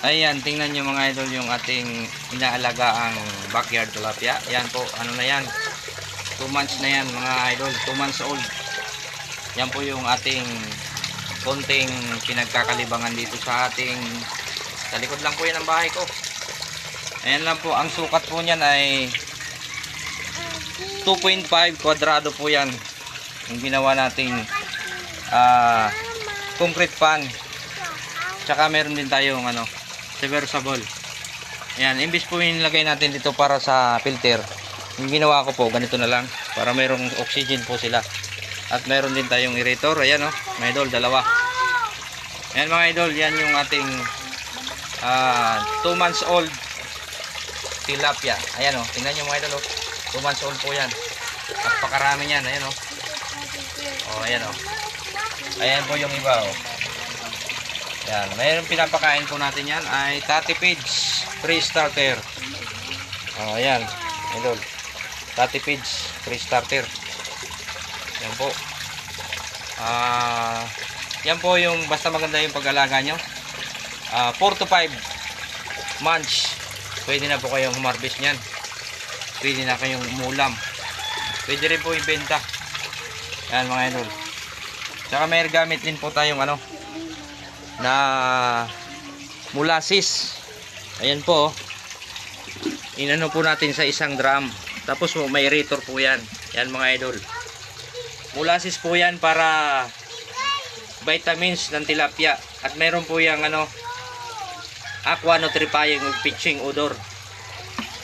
Ayan, tingnan nyo mga idol yung ating inaalagaang backyard tilapia. Yan po, ano na yan, 2 months na yan mga idol, 2 months old. Yan po yung ating konting pinagkakalibangan dito sa ating, sa likod lang po yan ang bahay ko. Ayan lang po, ang sukat po niyan ay 2.5 kwadrado po yan. Yung ginawa nating concrete pan. Tsaka meron din tayong submersible. Ayan, imbis po yung nilagay natin dito para sa filter, yung ginawa ko po, ganito na lang. Para mayroong oxygen po sila. At meron din tayong aerator. Ayan mga idol, dalawa. Ayan mga idol, yan yung ating 2 months old tilapia. Ayan tingnan nyo mga idol 2 months old po yan. At pakarami yan, ayan ayan ayan po yung iba yan, mayroong pinapakain po natin yan ay Tati Pids pre-starter. Ayan idol, Tati Pids pre-starter. Yan po. Yan po yung basta maganda yung pag-alaga nyo. 4 to 5 months pwede na po kayong humarbis nyan. Pwede na kayong umulam. Pwede rin po ibenta. Yan mga idol. Tsaka may gamit din po tayong na molasses. Ayan po inano po natin sa isang drum. Tapos may aerator po yan. Yan mga idol. Molasses po yan para vitamins ng tilapia. At meron po yung aqua nutrifying with pitching odor.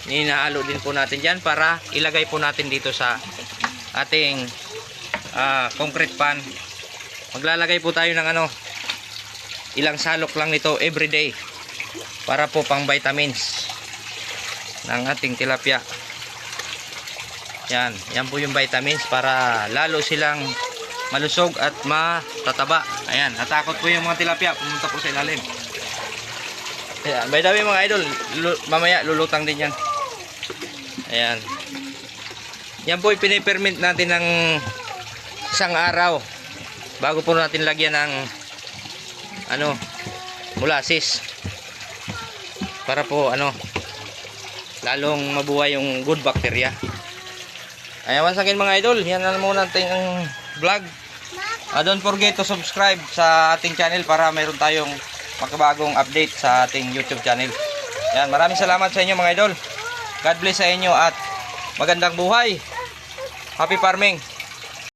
Ninahalo din po natin dyan para ilagay po natin dito sa ating concrete pan. Maglalagay po tayo ng ilang salok lang nito everyday para po pang vitamins ng ating tilapia. Yan po yung vitamins para lalo silang malusog at matataba. Ayan, natakot po yung mga tilapia pumunta po sa ilalim. Ayan, by the way mga idol, mamaya lulutang din yan. Ayan. Yan po ipinipermint natin ng isang araw bago po natin lagyan ng molasses para po lalong mabuhay yung good bacteria. Ayan, once again mga idol, yan na muna ating vlog. Don't forget to subscribe sa ating channel para mayroon tayong makabagong update sa ating YouTube channel. Yan, maraming salamat sa inyo mga idol. God bless sa inyo at magandang buhay. Happy farming.